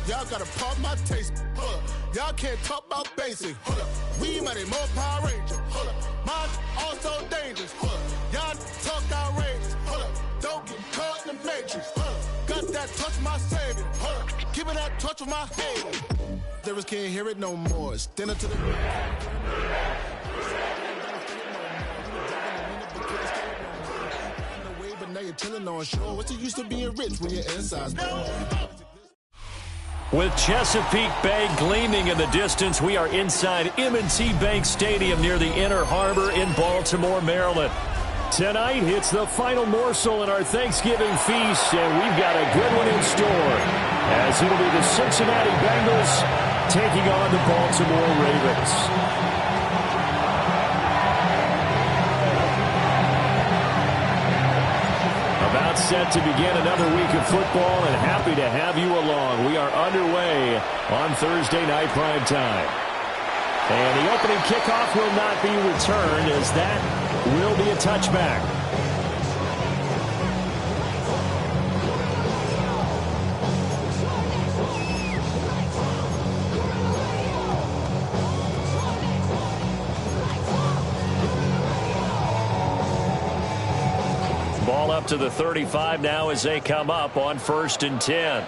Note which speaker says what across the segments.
Speaker 1: Y'all gotta pump my taste. Y'all can't talk about basic. We money more Power Ranger. Mine also dangerous. Y'all talk outrageous. Don't get caught in the matrix. Got that touch my savior. Keeping that touch with my haters. Lyrics can't hear it no more. It's dinner to the but now you're chilling on shore. What's the use of being rich when your inside's
Speaker 2: With Chesapeake Bay gleaming in the distance, we are inside M&T Bank Stadium near the Inner Harbor in Baltimore, Maryland. Tonight, it's the final morsel in our Thanksgiving feast, and we've got a good one in store, as it'll be the Cincinnati Bengals taking on the Baltimore Ravens. About set to begin another week of football, and happy to have you along. We are underway on Thursday night prime time. And the opening kickoff will not be returned, as that will be a touchback. Ball up to the 35 now as they come up on 1st and 10.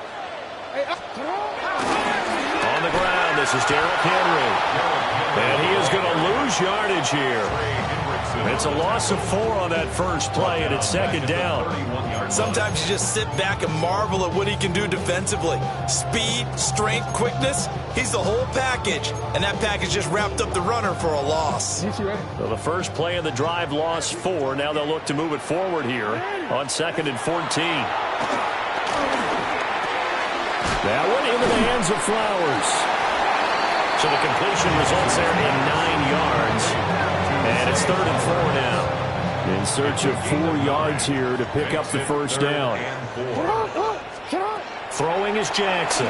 Speaker 2: On the ground, this is Derrick Henry. And he is going to lose yardage here. It's a loss of 4 on that first play, and it's 2nd down.
Speaker 3: Sometimes you just sit back and marvel at what he can do defensively. Speed, strength, quickness, he's the whole package. And that package just wrapped up the runner for a loss.
Speaker 2: So the first play of the drive lost 4. Now they'll look to move it forward here on 2nd and 14. That one into the hands of Flowers. So the completion results there in 9 yards. And it's 3rd and 4 now. In search of 4 yards here to pick up the first down. Throwing is Jackson.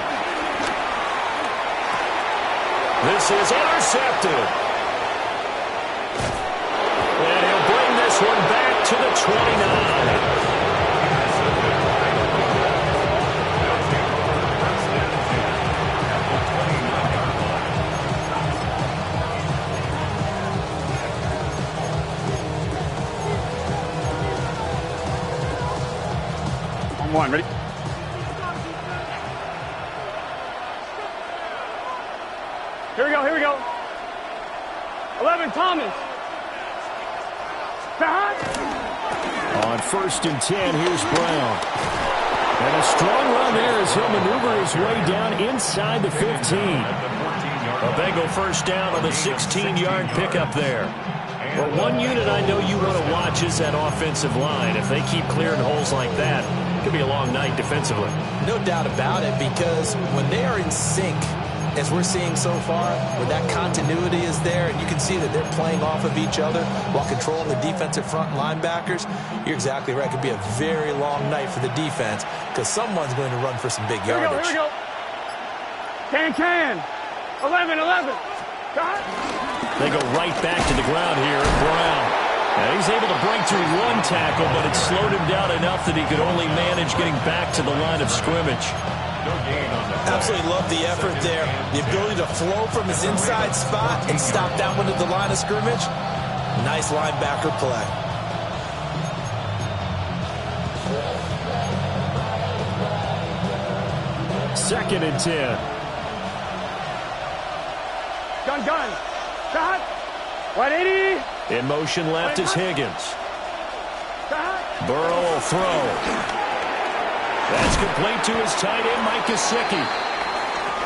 Speaker 2: This is intercepted. And he'll bring this one back to the 29.
Speaker 4: One, ready? Here we go, here we go. 11, Thomas.
Speaker 2: On 1st and 10, here's Brown. And a strong run there as he'll maneuver his way down inside the 15. A Bengal first down on the 16-yard pickup there. Well, one unit I know you want to watch is that offensive line. If they keep clearing holes like that, it could be a long night defensively.
Speaker 3: No doubt about it, because when they are in sync, as we're seeing so far, where that continuity is there, and you can see that they're playing off of each other while controlling the defensive front linebackers, you're exactly right. It could be a very long night for the defense, because someone's going to run for some big yardage.
Speaker 4: Here we go. Can. 11.
Speaker 2: They go right back to the ground here. Brown. And he's able to break through one tackle, but it slowed him down enough that he could only manage getting back to the line of scrimmage.
Speaker 3: Absolutely love the effort there. The ability to flow from his inside spot and stop that one at the line of scrimmage. Nice linebacker play.
Speaker 2: Second and 10.
Speaker 4: Gun. Shot. 180.
Speaker 2: In motion left is Higgins. Burrow will throw. That's complete to his tight end, Mike Gesicki.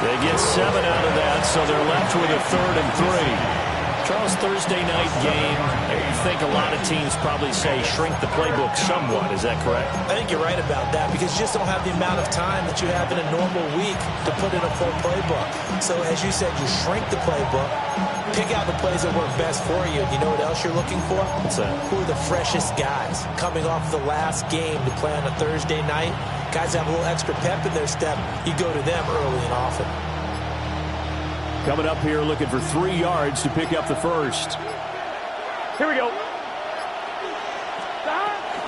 Speaker 2: They get 7 out of that, so they're left with a 3rd and 3. Charles, Thursday night game, I think a lot of teams probably say shrink the playbook somewhat. Is that correct?
Speaker 3: I think you're right about that because you just don't have the amount of time that you have in a normal week to put in a full playbook. So as you said, you shrink the playbook, pick out the plays that work best for you. You know what else you're looking for?
Speaker 2: What's that? Who
Speaker 3: are the freshest guys coming off the last game to play on a Thursday night? Guys have a little extra pep in their step. You go to them early and often.
Speaker 2: Coming up here looking for 3 yards to pick up the first.
Speaker 4: Here we go.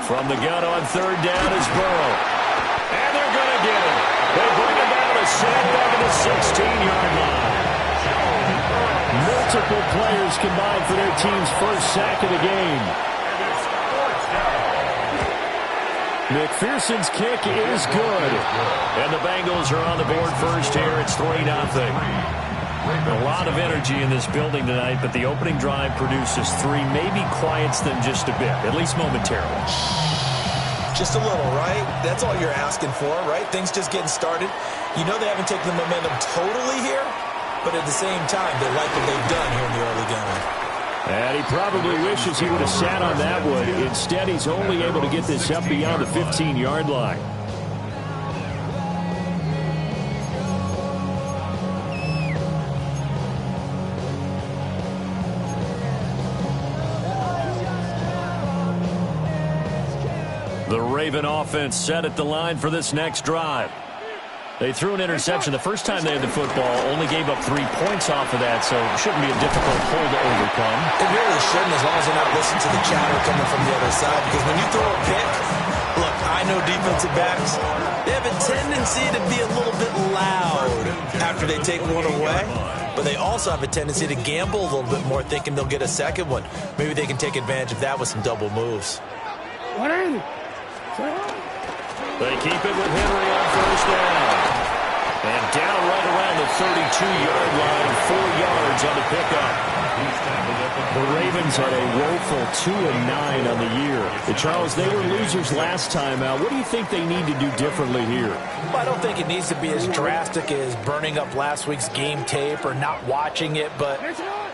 Speaker 2: From the gun on third down is Burrow. And they're going to get him. They bring him down to sack back at the 16-yard line. Multiple players combined for their team's first sack of the game. McPherson's kick is good. And the Bengals are on the board first here. It's 3-0. A lot of energy in this building tonight, but the opening drive produces 3, maybe quiets them just a bit, at least momentarily.
Speaker 3: Just a little, right? That's all you're asking for, right? Things just getting started. You know they haven't taken the momentum totally here, but at the same time, they like what they've done here in the early going.
Speaker 2: And he probably wishes he would have sat on that one. Instead, he's only able to get this up beyond the 15-yard line. The Raven offense set at the line for this next drive. They threw an interception the first time they had the football, only gave up 3 points off of that, so it shouldn't be a difficult hole to overcome.
Speaker 3: It really shouldn't, as long as they're not listening to the chatter coming from the other side, because when you throw a pick, look, I know defensive backs, they have a tendency to be a little bit loud after they take one away, but they also have a tendency to gamble a little bit more, thinking they'll get a second one. Maybe they can take advantage of that with some double moves.
Speaker 2: They keep it with Henry on first down. And down right around the 32-yard line, 4 yards on the pickup. The Ravens had a woeful 2-9 on the year. Charles, they were losers last time out. What do you think they need to do differently here?
Speaker 3: Well, I don't think it needs to be as drastic as burning up last week's game tape or not watching it, but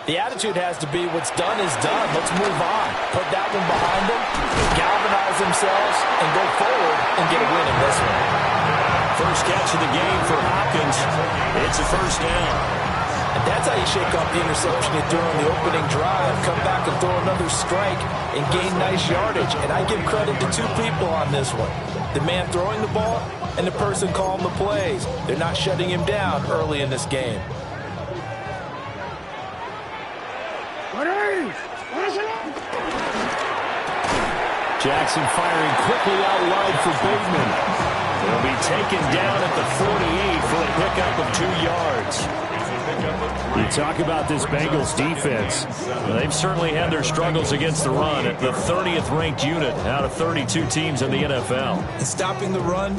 Speaker 3: the attitude has to be what's done is done. Let's move on. Put that one behind them, galvanize themselves, and go forward and get a win in this one.
Speaker 2: First catch of the game for Hopkins. It's a first down.
Speaker 3: And that's how you shake off the interception you threw on the opening drive, come back and throw another strike and gain nice yardage. And I give credit to 2 people on this one. The man throwing the ball and the person calling the plays. They're not shutting him down early in this game.
Speaker 2: Jackson firing quickly out wide for Bateman. He'll be taken down at the 48 for a pickup of 2 yards. You talk about this Bengals defense. Well, they've certainly had their struggles against the run at the 30th ranked unit out of 32 teams in the NFL.
Speaker 3: And stopping the run,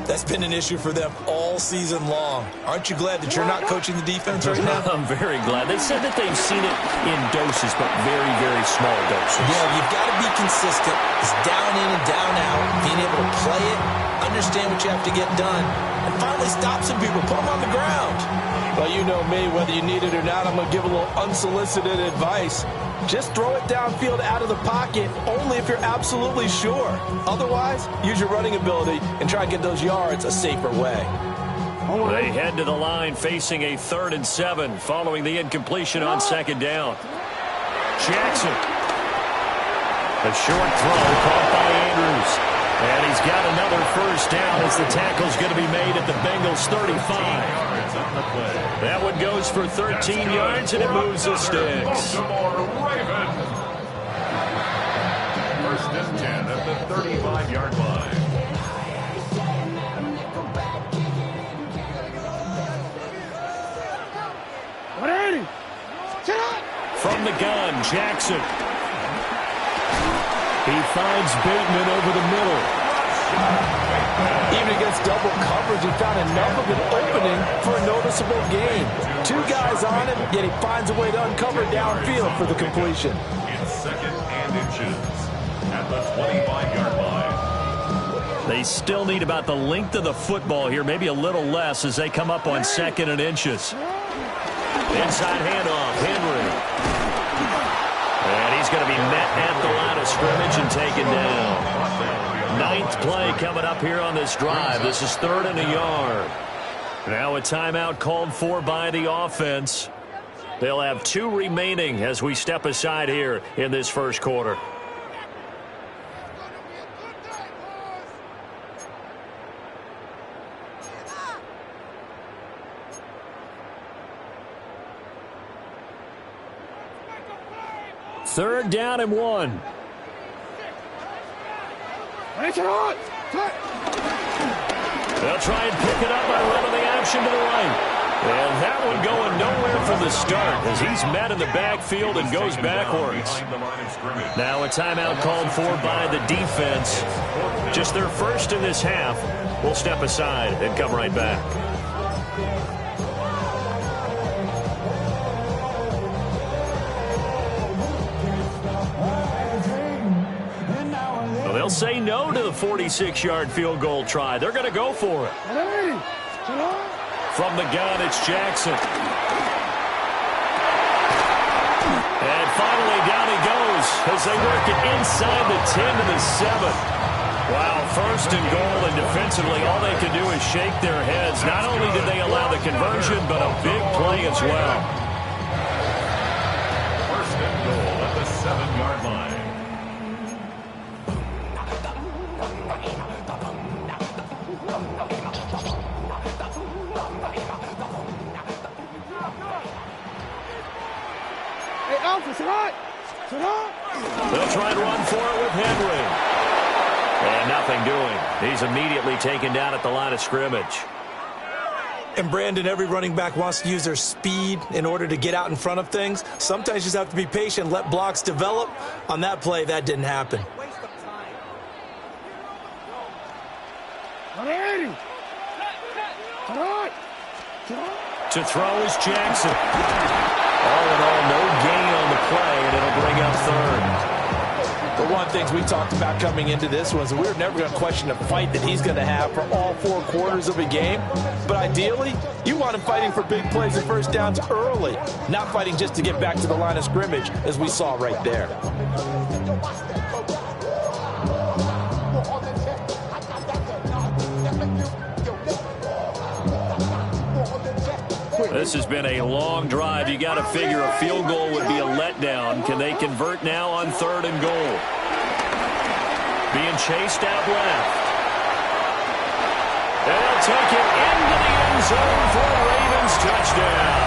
Speaker 3: that's been an issue for them all season long. Aren't you glad that you're not coaching the defense right now?
Speaker 2: I'm very glad. They said that they've seen it in doses, but very, very small doses.
Speaker 3: Yeah, you've got to be consistent. It's down in and down out, being able to play it, understand what you have to get done, and finally stop some people, put them on the ground. Well, you know me, whether you need it or not, I'm going to give a little unsolicited advice. Just throw it downfield out of the pocket only if you're absolutely sure. Otherwise, use your running ability and try and get those yards a safer way.
Speaker 2: They head to the line facing a 3rd and 7 following the incompletion on second down. Jackson. A short throw caught by Andrews. And he's got another first down as the tackle's going to be made at the Bengals 35. That one goes for 13 yards, and it moves the sticks.
Speaker 5: First and 10 at the 35-yard line.
Speaker 2: From the gun, Jackson. He finds Bateman over the middle.
Speaker 3: Even against double coverage, he found enough of an opening for a noticeable gain. 2 guys on him, yet he finds a way to uncover downfield for the completion.
Speaker 5: It's 2nd and inches at the 25-yard line.
Speaker 2: They still need about the length of the football here, maybe a little less as they come up on 2nd and inches. Inside handoff, Henry. going to be met at the line of scrimmage and taken down. Ninth play coming up here on this drive. This is 3rd and a yard. Now a timeout called for by the offense. They'll have 2 remaining as we step aside here in this first quarter. Third down and 1. They'll try and pick it up by running the action to the right. And that one going nowhere from the start as he's met in the backfield and goes backwards. Now a timeout called for by the defense. Just their first in this half. We'll step aside and come right back. They'll say no to the 46-yard field goal try. They're going to go for it. From the gun, it's Jackson. And finally, down he goes as they work it inside the 10 to the 7. Wow, first and goal, and defensively, all they can do is shake their heads. Not only did they allow the conversion, but a big play as well.
Speaker 5: First and goal at the 7-yard line.
Speaker 2: They'll try and run for it with Henry. And nothing doing. He's immediately taken down at the line of scrimmage.
Speaker 3: And Brandon, every running back wants to use their speed in order to get out in front of things. Sometimes you just have to be patient, let blocks develop. On that play, that didn't happen.
Speaker 2: To throw is Jackson. All in all, no gain on the play, and it'll bring up 3rd.
Speaker 3: The one things we talked about coming into this was we're never going to question the fight that he's going to have for all 4 quarters of a game. But ideally, you want him fighting for big plays and first downs early, not fighting just to get back to the line of scrimmage, as we saw right there.
Speaker 2: This has been a long drive. You got to figure a field goal would be a letdown. Can they convert now on 3rd and goal? Being chased out left. They'll take it into the end zone for a Ravens touchdown.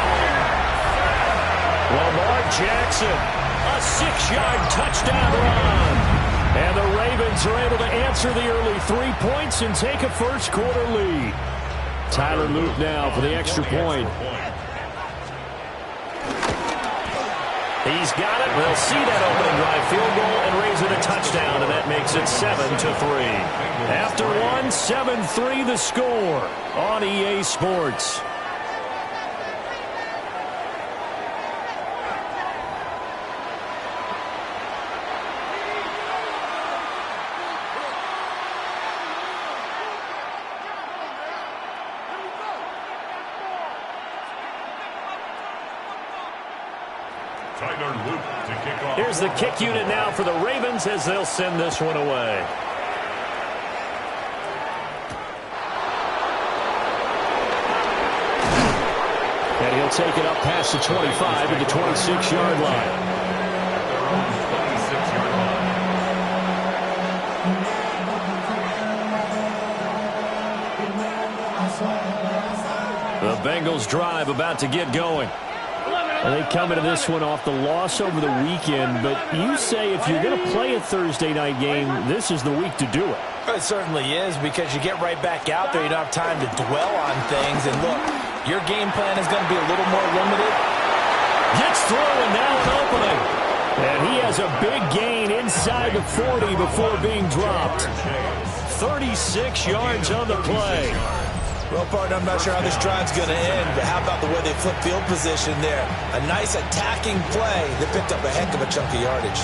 Speaker 2: Lamar Jackson, a 6-yard touchdown run. And the Ravens are able to answer the early 3 points and take a first quarter lead. Tyler Luke now for the extra point. He's got it. We'll see that opening drive field goal and raise it a touchdown, and that makes it 7-3. After 1, 7-3 the score on EA Sports. Here's the kick unit now for the Ravens as they'll send this one away. And he'll take it up past the 25 to the 26-yard line. The Bengals drive about to get going. They come into this one off the loss over the weekend, but you say if you're going to play a Thursday night game, this is the week to do it.
Speaker 3: It certainly is, because you get right back out there. You don't have time to dwell on things. And look, your game plan is going to be a little more limited.
Speaker 2: Gets through, and now an opening. And he has a big gain inside the 40 before being dropped. 36 yards on the play.
Speaker 3: Well, partner, I'm not sure how this drive's going to end, but how about the way they flip field position there? A nice attacking play that picked up a heck of a chunk of yardage.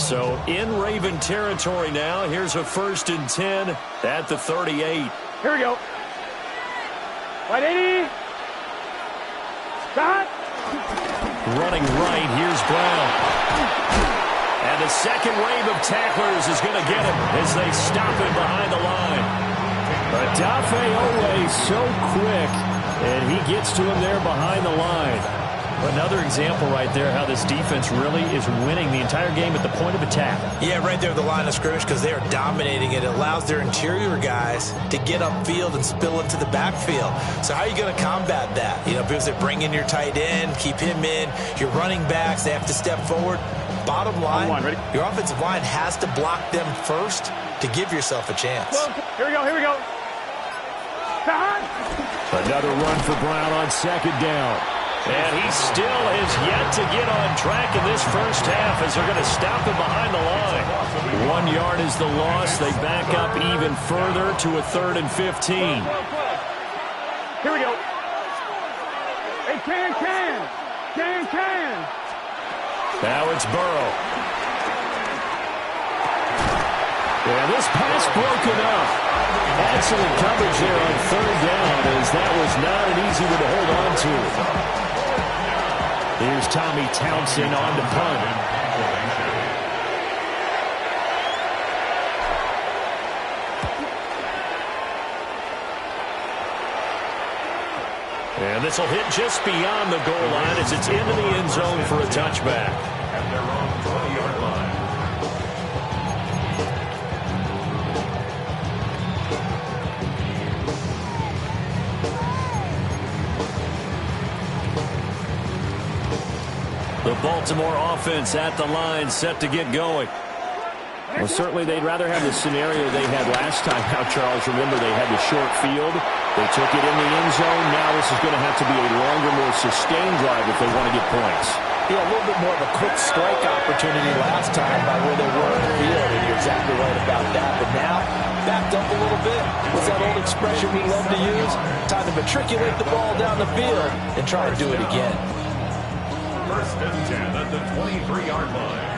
Speaker 2: So in Raven territory now. Here's a 1st and 10 at the 38.
Speaker 4: Here we go. Right, 80. Stop.
Speaker 2: Running right, here's Brown. And the second wave of tacklers is going to get him as they stop him behind the line. Adafe always so quick, and he gets to him there behind the line. Another example right there how this defense really is winning the entire game at the point of attack. Yeah, right there at the line of scrimmage because they are dominating it. It allows their interior guys to get upfield and spill into the backfield. So how are you going to combat that? You know, because they bring in your tight end, keep him in. Your running backs, they have to step forward. Bottom line, your offensive line has to block them first to give yourself a chance.
Speaker 4: Here we go, here we go.
Speaker 2: Another run for Brown on second down. And he still is yet to get on track in this first half as they're going to stop him behind the line. 1 yard is the loss. They back up even further to a 3rd and 15.
Speaker 4: Here we go. Hey, can.
Speaker 2: Now it's Burrow. And this pass broken up. Excellent coverage there on 3rd down as that was not an easy one to hold on to. Here's Tommy Townsend on to punt. And this will hit just beyond the goal line as it's into the end zone for a touchback.
Speaker 5: At their own 20-yard line.
Speaker 2: The Baltimore offense at the line, set to get going. Well, certainly they'd rather have the scenario they had last time. Now, Charles, remember they had the short field. They took it in the end zone. Now this is going to have to be a longer, more sustained drive if they want to get points.
Speaker 3: Yeah, a little bit more of a quick strike opportunity last time by where they were in the field, and you're exactly right about that. But now, backed up a little bit. What's that old expression we love to use? Time to matriculate the ball down the field and try and do it again.
Speaker 5: 1st and 10 at the 23-yard line.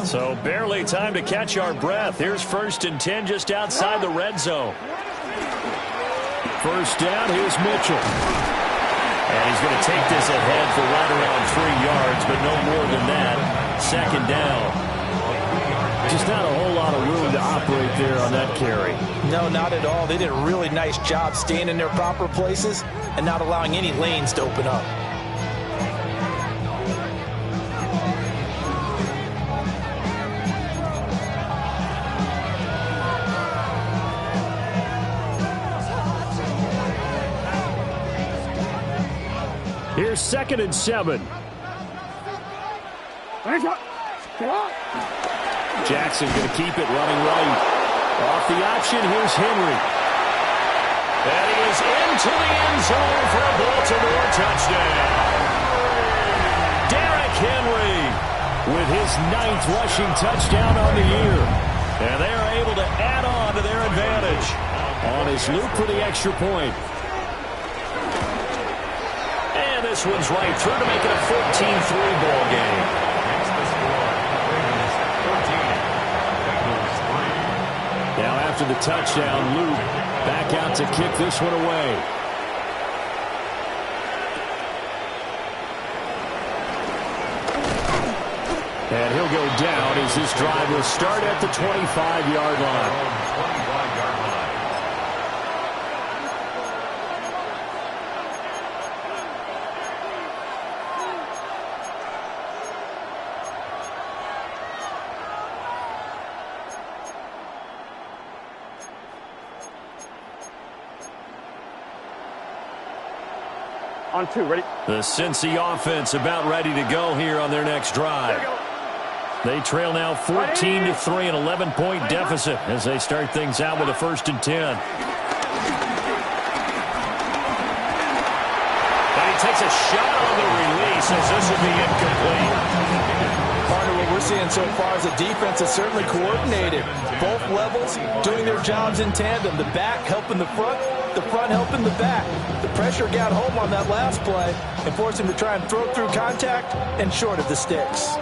Speaker 2: So barely time to catch our breath. Here's 1st and 10 just outside the red zone. 1st down, here's Mitchell. And he's going to take this ahead for right around 3 yards, but no more than that. 2nd down. Just not a whole lot of room to operate there on that carry.
Speaker 3: No, not at all. They did a really nice job staying in their proper places and not allowing any lanes to open up.
Speaker 2: Here's 2nd and 7. Jackson going to keep it running right. Off the option, here's Henry. And he is into the end zone for a Baltimore touchdown. Derrick Henry with his 9th rushing touchdown on the year. And they are able to add on to their advantage on his loop for the extra point. And this one's right through to make it a 14-3 ball game. Now after the touchdown, Luke back out to kick this one away. And he'll go down as this drive will start at the 25-yard line.
Speaker 4: On 2, ready?
Speaker 2: The Cincy offense about ready to go here on their next drive. They trail now 14-3, an 11-point deficit as they start things out with a 1st and 10. And he takes a shot on the release as this will be incomplete.
Speaker 3: Part of what we're seeing so far is the defense is certainly coordinated. Both levels doing their jobs in tandem. The back helping the front helping the back. The pressure got home on that last play and forced him to try and throw through contact and short of the sticks.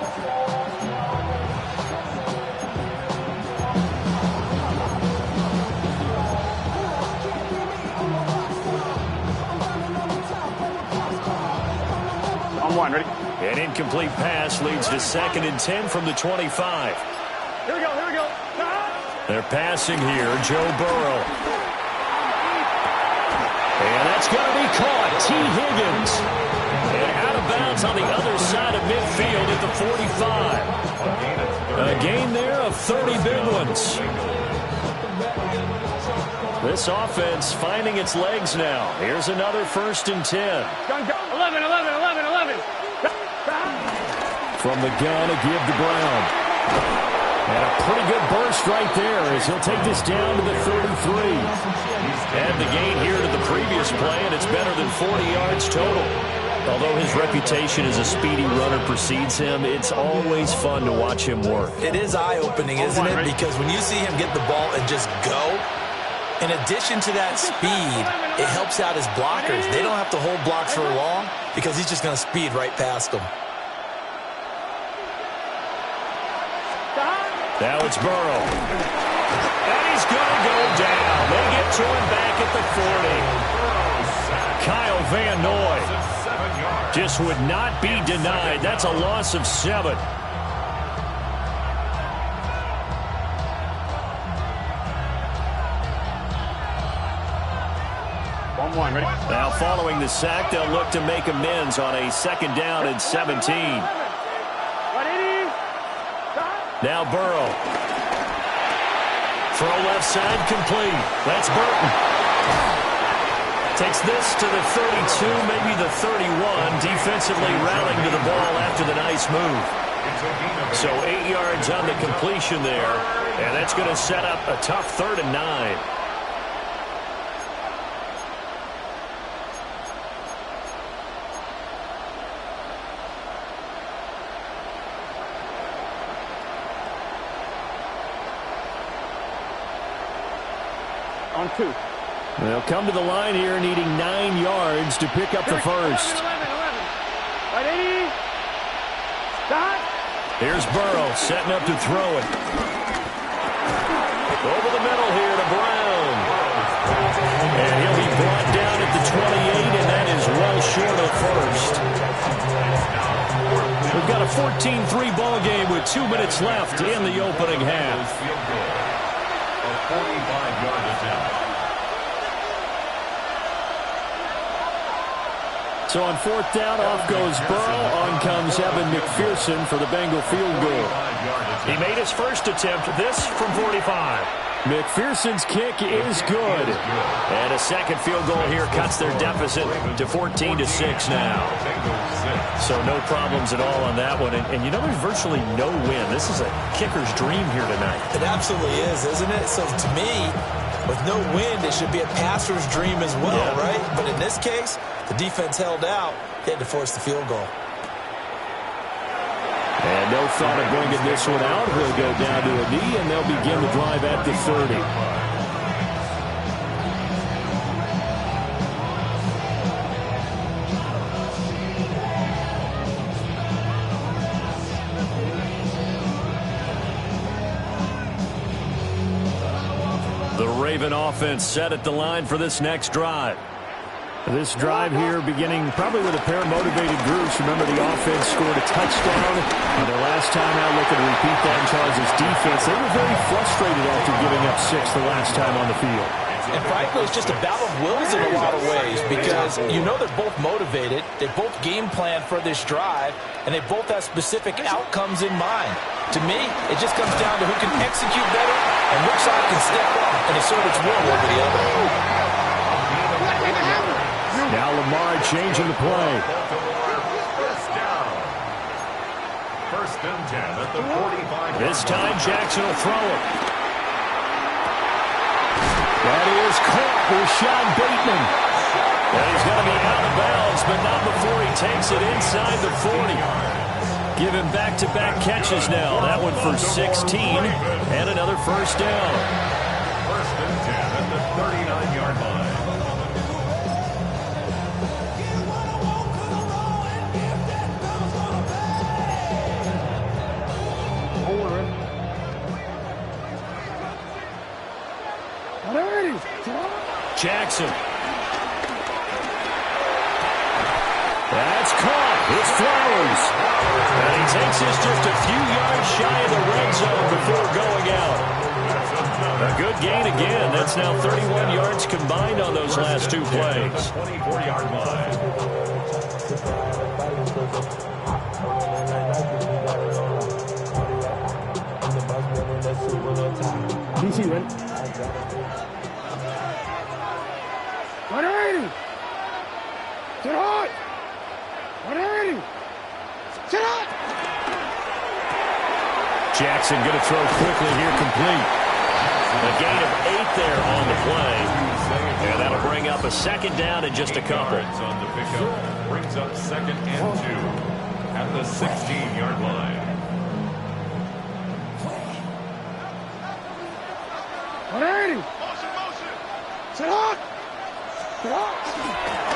Speaker 4: 1-1, ready?
Speaker 2: An incomplete pass leads to 2nd and 10 from the 25.
Speaker 4: Here we go, here we go.
Speaker 2: They're passing here, Joe Burrow. And that's going to be caught. T. Higgins. And out of bounds on the other side of midfield at the 45. A gain there of 30 big ones. This offense finding its legs now. Here's another 1st and 10.
Speaker 4: 11, 11, 11, 11.
Speaker 2: From the gun, a give to Brown. And a pretty good burst right there as he'll take this down to the 33. And the gain here to the previous play, and it's better than 40 yards total. Although his reputation as a speedy runner precedes him, it's always fun to watch him work.
Speaker 3: It is eye-opening, isn't it? Because when you see him get the ball and just go, in addition to that speed, it helps out his blockers. They don't have to hold blocks for long because he's just going to speed right past them.
Speaker 2: Now it's Burrow. And he's going to go down. They get to him back at the 40. Kyle Van Noy just would not be denied. That's a loss of 7.
Speaker 4: Ready?
Speaker 2: Now following the sack, they'll look to make amends on a 2nd down and 17. Now Burrow. Throw left side complete. That's Burton. Takes this to the 32, maybe the 31. Defensively rallying to the ball after the nice move. So 8 yards on the completion there. And that's going to set up a tough 3rd and 9.
Speaker 4: On 2.
Speaker 2: They'll come to the line here needing 9 yards to pick up the first.
Speaker 4: 11, 11, 11. Stop.
Speaker 2: Here's Burrow setting up to throw it. Over the middle here to Brown. And he'll be brought down at the 28, and that is well short of first. We've got a 14-3 ball game with 2 minutes left in the opening half.
Speaker 5: 45-yard attempt.
Speaker 2: So on 4th down, off goes Burrow. On comes Evan McPherson for the Bengal field goal. He made his first attempt, this from 45. McPherson's kick is good. And a second field goal here cuts their deficit to 14-6 now. So no problems at all on that one. And you know, there's virtually no win. This is a kicker's dream here tonight.
Speaker 3: It absolutely is, isn't it? So to me, with no win, it should be a passer's dream as well, right? But in this case, the defense held out. They had to force the field goal.
Speaker 2: And no thought of bringing this one out. He'll go down to a knee, and they'll begin the drive at the 30. The Raven offense set at the line for this next drive. This drive here beginning probably with a pair of motivated groups. Remember, the offense scored a touchdown. And their last time out, looking to repeat that in Charles' defense. They were very frustrated after giving up 6 the last time on the field.
Speaker 3: And frankly, it's just a battle of wills in a lot of ways because you know they're both motivated. They both game plan for this drive, and they both have specific outcomes in mind. To me, it just comes down to who can execute better and which side can step up and assert its will over the other.
Speaker 2: Now Lamar changing the play.
Speaker 5: First and 10 at the 45.
Speaker 2: This time Jackson will throw it. That is caught for Sean Bateman. And he's going to be out of bounds, but not before he takes it inside the 40. Give him back-to-back catches now. That one for 16 and another first down.
Speaker 5: First and 10 at the 39-yard line.
Speaker 2: Jackson. That's caught. It's Flowers. And he takes this just a few yards shy of the red zone before going out. A good gain again. That's now 31 yards combined on those last two plays.
Speaker 5: 24-yard line.
Speaker 4: DC, man. 180. Sit hard. 180. Sit hard.
Speaker 2: Jackson going to throw quickly here, complete. A gain of 8 there on the play. And that'll bring up a second down and just a couple.
Speaker 5: On the pickup brings up 2nd and 2 at the 16-yard line.
Speaker 4: 180. Sit hard. Sit hard.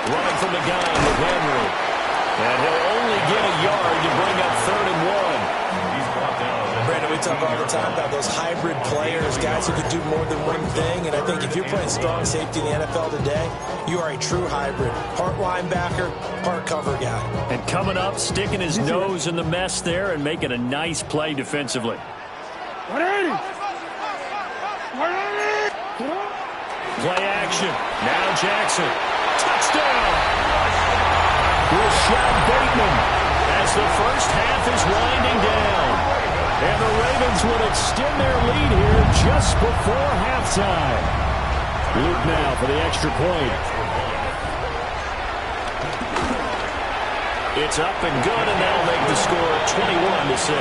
Speaker 2: Running from the gun with Henry. And he'll only get a yard to bring up 3rd and 1.
Speaker 5: He's brought down.
Speaker 3: Brandon, we talk all the time about those hybrid players, guys who could do more than one thing. And I think if you're playing strong safety in the NFL today, you are a true hybrid. Part linebacker, part cover guy.
Speaker 2: And coming up, sticking his nose in the mess there and making a nice play defensively.
Speaker 4: 180. 180.
Speaker 2: Play action. Now Jackson. Touchdown. Rashad Bateman as the first half is winding down. And the Ravens would extend their lead here just before halftime. Luke now for the extra point. It's up and good, and that'll make the score 21-6.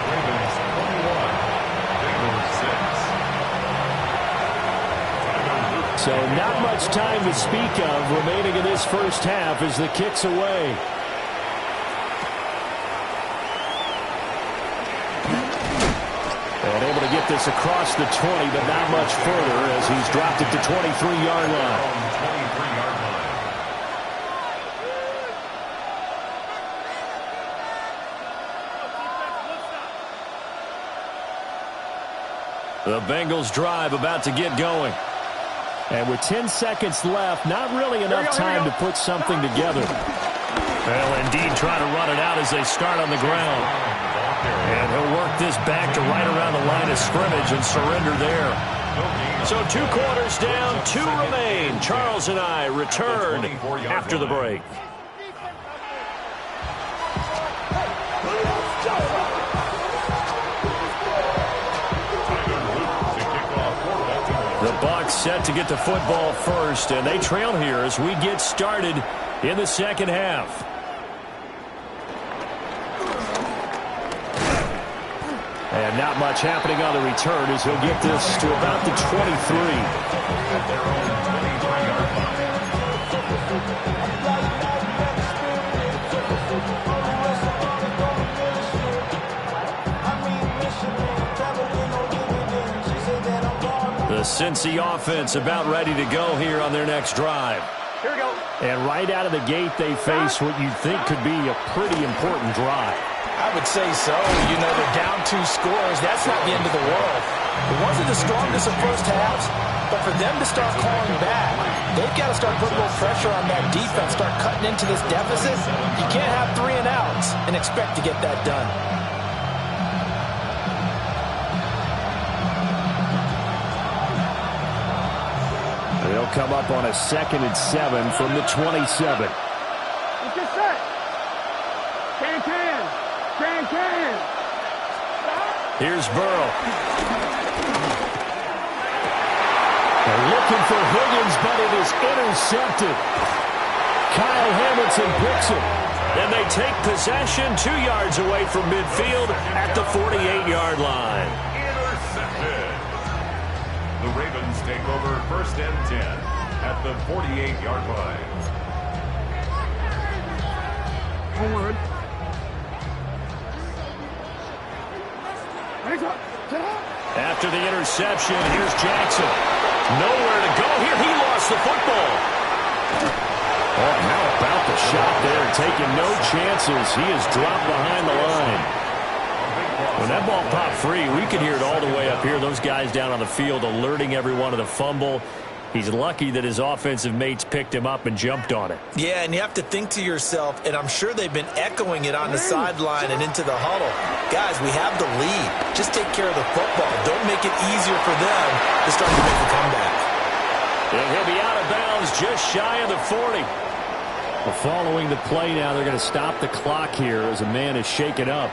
Speaker 5: Ravens 21, Bengals 6.
Speaker 2: So not much time to speak of remaining in this first half as the kick's away. And able to get this across the 20, but not much further as he's dropped it to 23-yard line.
Speaker 5: 23-yard line.
Speaker 2: The Bengals drive about to get going. And with 10 seconds left, not really enough time to put something together. Well, indeed, trying to run it out as they start on the ground. And he'll work this back to right around the line of scrimmage and surrender there. So 2 quarters down, 2 remain. Charles and I return after the break. The Bucs set to get the football first, and they trail here as we get started in the second half. And not much happening on the return as he'll get this to about the 23.
Speaker 5: At their own 23-yard line.
Speaker 2: The Cincy offense about ready to go here on their next drive.
Speaker 4: Here we go.
Speaker 2: And right out of the gate, they face what you'd think could be a pretty important drive.
Speaker 3: I would say so. You know, they're down 2 scores. That's not the end of the world. It wasn't the strongest of first halves, but for them to start calling back, they've got to start putting a little pressure on that defense, start cutting into this deficit. You can't have 3 and outs and expect to get that done.
Speaker 2: They'll come up on a 2nd and 7 from the 27.
Speaker 4: Let's get set. Can.
Speaker 2: Here's Burrow. They're looking for Higgins, but it is intercepted. Kyle Hamilton picks it. And they take possession 2 yards away from midfield at the 48-yard line.
Speaker 5: Intercepted. The Ravens take over 1st and 10 at the 48-yard line.
Speaker 4: Forward.
Speaker 2: After the interception, here's Jackson. Nowhere to go here. He lost the football. Oh, how about the shot there? Taking no chances. He is dropped behind the line. When that ball popped free, we could hear it all the way up here. Those guys down on the field alerting everyone of the fumble. He's lucky that his offensive mates picked him up and jumped on it.
Speaker 3: Yeah, and you have to think to yourself, and I'm sure they've been echoing it on the sideline and into the huddle. Guys, we have the lead. Just take care of the football. Don't make it easier for them to start to make the comeback.
Speaker 2: And he'll be out of bounds just shy of the 40. Well, following the play now, they're going to stop the clock here as a man is shaken up.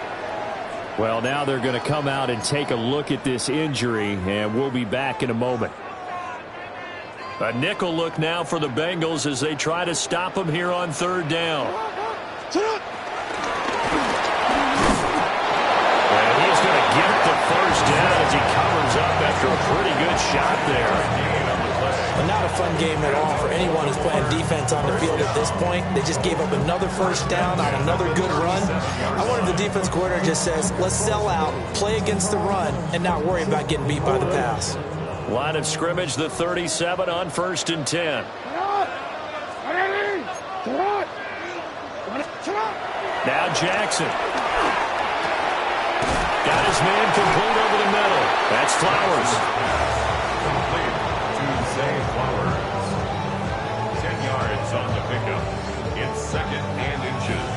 Speaker 2: Well, now they're going to come out and take a look at this injury, and we'll be back in a moment. A nickel look now for the Bengals as they try to stop him here on third down. And he's going to get the first down as he covers up after a pretty good shot there.
Speaker 3: Well, not a fun game at all for anyone who's playing defense on the field at this point. They just gave up another first down on another good run. I wonder if the defense coordinator just says, let's sell out, play against the run, and not worry about getting beat by the pass.
Speaker 2: Line of scrimmage, the 37 on 1st and 10. Now Jackson. Got his man complete over the middle. That's Flowers.
Speaker 5: Complete to Zay Flowers. 10 yards on the pickup. It's 2nd and inches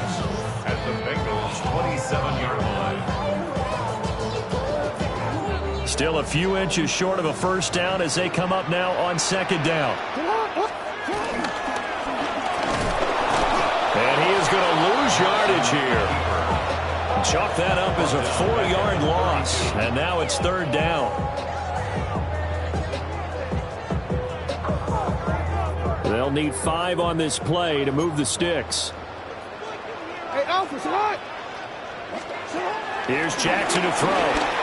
Speaker 5: at the Bengals' 27-yard line.
Speaker 2: Still a few inches short of a first down as they come up now on 2nd down. And he is going to lose yardage here. Chalk that up as a 4-yard loss. And now it's 3rd down. They'll need 5 on this play to move the sticks.
Speaker 1: Hey, Alpha, what?
Speaker 2: Here's Jackson to throw.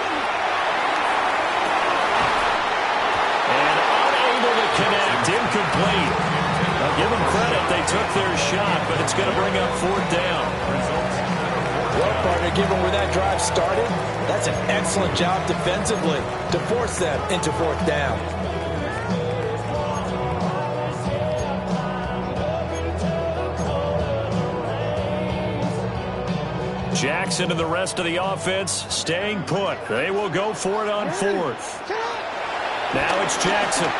Speaker 2: Connect, incomplete. I'll give them credit. They took their shot, but it's going to bring up 4th down.
Speaker 3: Well, partner, given where that drive started, that's an excellent job defensively to force them into 4th down.
Speaker 2: Jackson and the rest of the offense staying put. They will go for it on 4th. Now it's Jackson.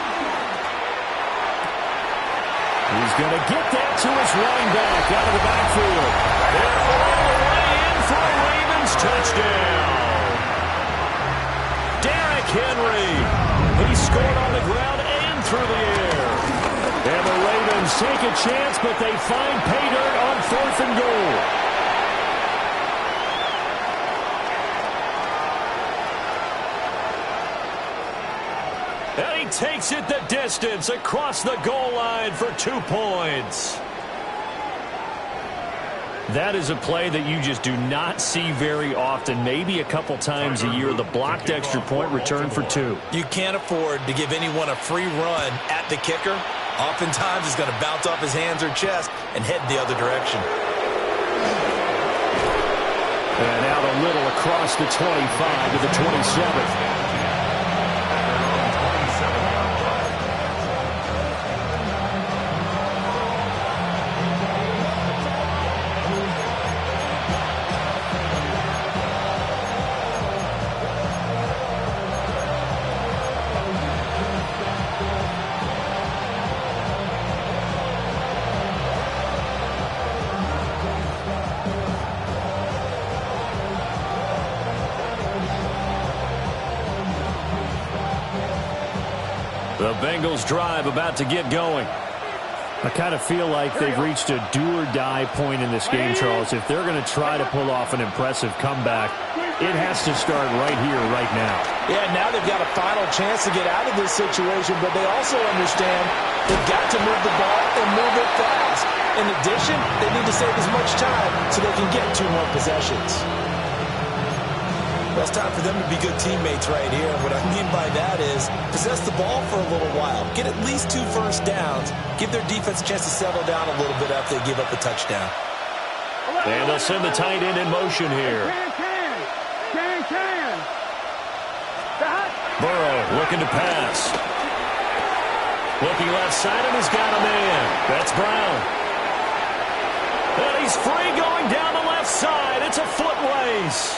Speaker 2: He's going to get that to his running back out of the backfield. They're all the way in for a Ravens touchdown. Derrick Henry. He scored on the ground and through the air. And the Ravens take a chance, but they find pay dirt on 4th and goal. And he takes it the distance across the goal line for 2 points. That is a play that you just do not see very often, maybe a couple times a year. The blocked extra point return for 2.
Speaker 3: You can't afford to give anyone a free run at the kicker. Oftentimes, he's going to bounce off his hands or chest and head the other direction.
Speaker 2: And out a little across the 25 to the 27. The Bengals drive about to get going. I kind of feel like they've reached a do-or-die point in this game, Charles. If they're going to try to pull off an impressive comeback, it has to start right here, right now.
Speaker 3: Yeah, now they've got a final chance to get out of this situation, but they also understand they've got to move the ball and move it fast. In addition, they need to save as much time so they can get 2 more possessions. Well, it's time for them to be good teammates right here. What I mean by that is possess the ball for a little while. Get at least 2 first downs. Give their defense a chance to settle down a little bit after they give up the touchdown.
Speaker 2: And they'll send the tight end in motion here. Burrow looking to pass. Looking left side and he's got a man. That's Brown. And he's free going down the left side. It's a foot race.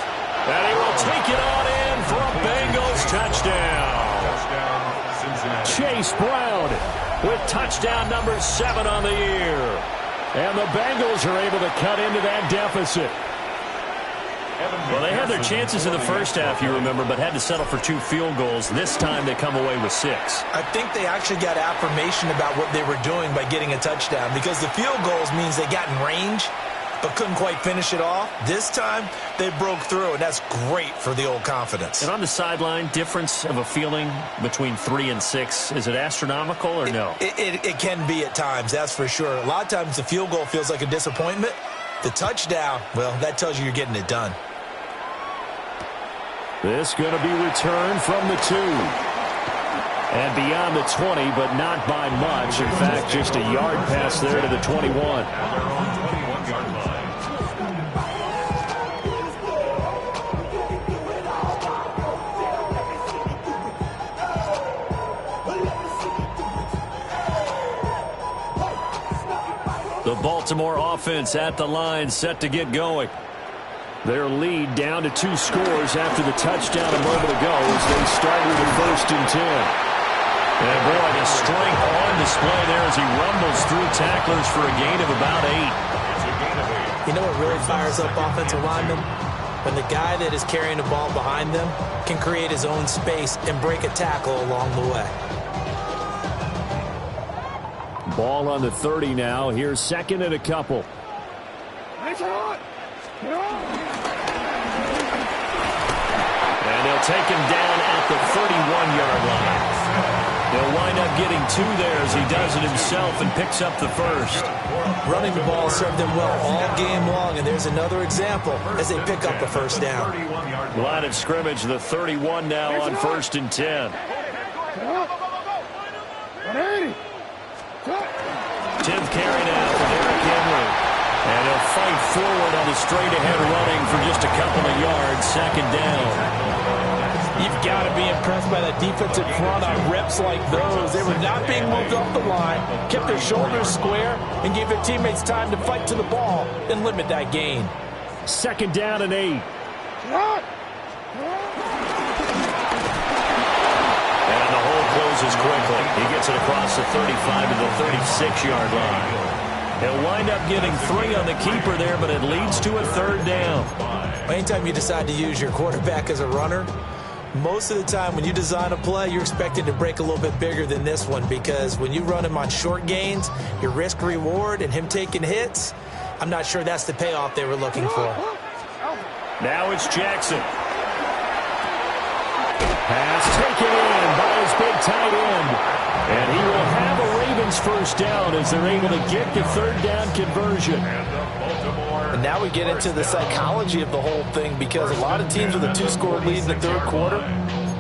Speaker 2: And he will take it on in for a Bengals touchdown.
Speaker 5: Touchdown,
Speaker 2: Chase Brown with touchdown number 7 on the year. And the Bengals are able to cut into that deficit. Well, they had their chances in the first half, you remember, but had to settle for 2 field goals. This time they come away with 6.
Speaker 3: I think they actually got affirmation about what they were doing by getting a touchdown, because the field goals means they got in range but couldn't quite finish it off. This time they broke through, and that's great for the old confidence.
Speaker 2: And on the sideline, difference of a feeling between 3 and 6, is it astronomical or no?
Speaker 3: It can be at times, that's for sure. A lot of times the field goal feels like a disappointment. The touchdown, well, that tells you you're getting it done.
Speaker 2: This going to be returned from the 2. And beyond the 20, but not by much. In fact, just a yard pass there to the 21. The Baltimore offense at the line, set to get going. Their lead down to 2 scores after the touchdown a moment ago as they start with a 1st and 10. And boy, the strength on display there as he rumbles through tacklers for a gain of about 8.
Speaker 3: You know what really fires up offensive linemen? When the guy that is carrying the ball behind them can create his own space and break a tackle along the way.
Speaker 2: Ball on the 30 now. Here's 2nd and a couple. And they'll take him down at the 31-yard line. They'll wind up getting 2 there as he does it himself and picks up the 1st.
Speaker 3: Running the ball served them well all game long, and there's another example as they pick up the 1st down.
Speaker 2: Line of scrimmage, the 31 now on 1st and 10. 10th carry now for Derrick Henry. And he'll fight forward on the straight-ahead running for just a couple of yards, 2nd down.
Speaker 3: You've got to be impressed by that defensive front on reps like those. They were not being moved off the line, kept their shoulders square, and gave their teammates time to fight to the ball and limit that gain.
Speaker 2: 2nd down and 8. And the hole closes quickly. He gets it across the 35 to the 36-yard line. He'll wind up getting 3 on the keeper there, but it leads to a 3rd down.
Speaker 3: Anytime you decide to use your quarterback as a runner, most of the time when you design a play, you're expected to break a little bit bigger than this one, because when you run him on short gains, your risk-reward and him taking hits, I'm not sure that's the payoff they were looking for.
Speaker 2: Now it's Jackson. Pass taken in by his big tight end. And he will have a Ravens 1st down as they're able to get the 3rd down conversion.
Speaker 3: And now we get into the psychology of the whole thing, because a lot of teams with a 2-score lead in the 3rd quarter,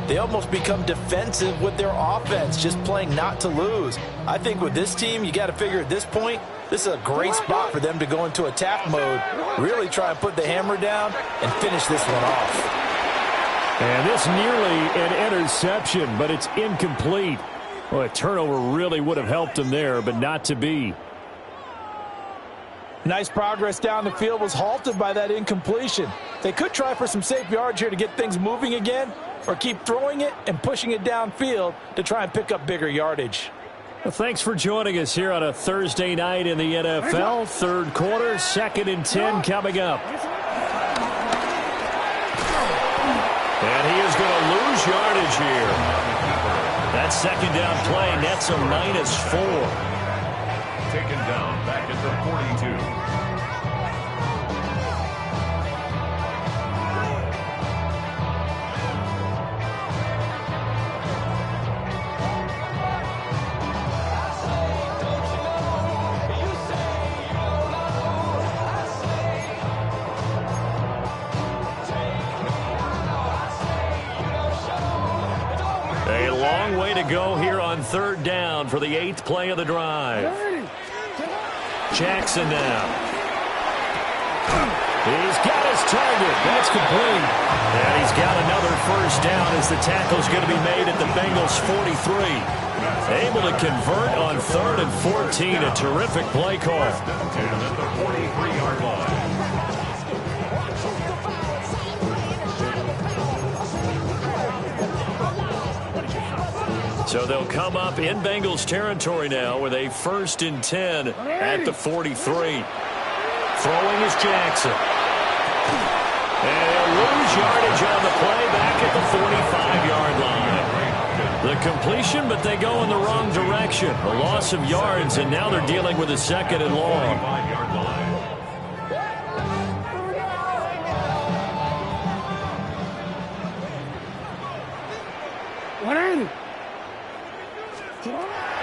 Speaker 3: they almost become defensive with their offense, just playing not to lose. I think with this team, you got to figure at this point, this is a great spot for them to go into attack mode, really try and put the hammer down and finish this one off.
Speaker 2: And this nearly an interception, but it's incomplete. Well, a turnover really would have helped him there, but not to be.
Speaker 3: Nice progress down the field was halted by that incompletion. They could try for some safe yards here to get things moving again, or keep throwing it and pushing it downfield to try and pick up bigger yardage.
Speaker 2: Well, thanks for joining us here on a Thursday night in the NFL. 3rd quarter, 2nd and 10 coming up. And he is going to lose yardage here. That 2nd down play nets a -4.
Speaker 5: Taken down back at the 42.
Speaker 2: A long way to go here on 3rd down for the 8th play of the drive. Jackson now. He's got his target. That's complete. And he's got another 1st down as the tackle's going to be made at the Bengals 43. Able to convert on 3rd and 14. A terrific play call.
Speaker 5: At the 43-yard line.
Speaker 2: So they'll come up in Bengals territory now with a 1st and 10 at the 43. Throwing is Jackson. And he'll lose yardage on the play back at the 45-yard line. The completion, but they go in the wrong direction. A loss of yards, and now they're dealing with a 2nd and long.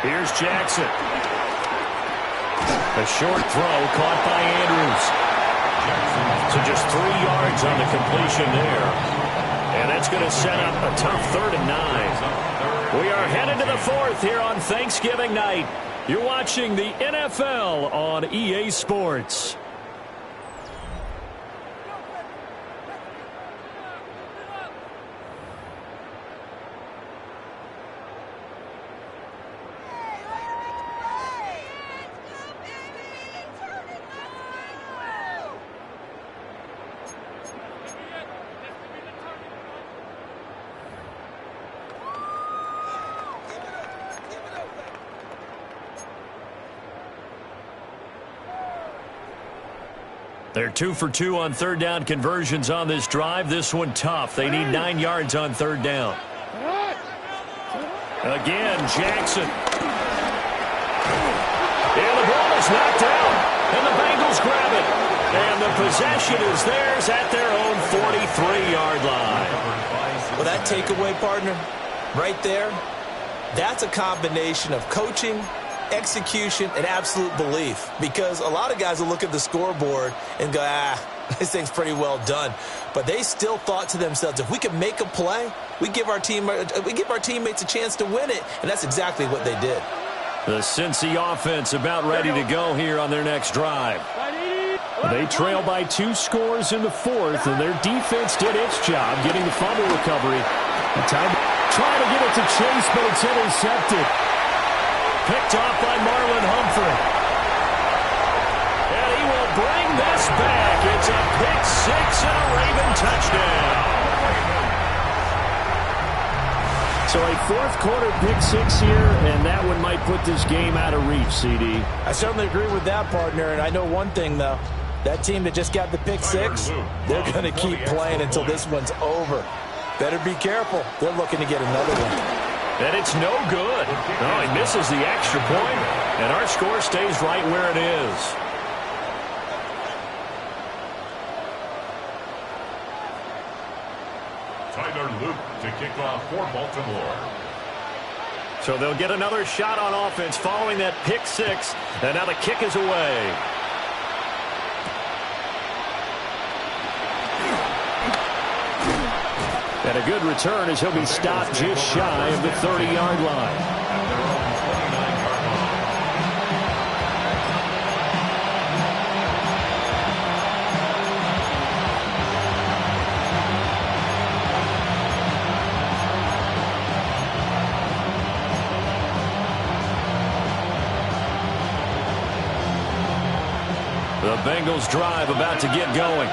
Speaker 2: Here's Jackson. A short throw caught by Andrews. So just 3 yards on the completion there. And that's going to set up a tough 3rd and 9. We are headed to the 4th here on Thanksgiving night. You're watching the NFL on EA Sports. They're 2 for 2 on 3rd down conversions on this drive. This one tough. They need 9 yards on 3rd down. Again, Jackson. And the ball is knocked out. And the Bengals grab it. And the possession is theirs at their own 43-yard line.
Speaker 3: Well, that takeaway, partner, right there, that's a combination of coaching, execution, and absolute belief, because a lot of guys will look at the scoreboard and go, this thing's pretty well done, but they still thought to themselves, if we can make a play, we give our teammates a chance to win it, and that's exactly what they did.
Speaker 2: The Cincy offense about ready to go here on their next drive. They trail by 2 scores in the 4th, and their defense did its job getting the fumble recovery. Time trying to get it to Chase, but it's intercepted. Picked off by Marlon Humphrey. And he will bring this back. It's a pick 6 and a Raven touchdown. So a 4th quarter pick 6 here, and that one might put this game out of reach, CD.
Speaker 3: I certainly agree with that, partner, and I know one thing, though. That team that just got the pick 6, they're going to keep playing until this one's over. Better be careful. They're looking to get another one.
Speaker 2: And it's no good. Oh, he misses the extra point, and our score stays right where it is.
Speaker 5: Tyler Luke to kick off for Baltimore.
Speaker 2: So they'll get another shot on offense following that pick 6, and now the kick is away. And a good return as he'll be stopped just shy of the 30-yard line. The Bengals drive about to get going.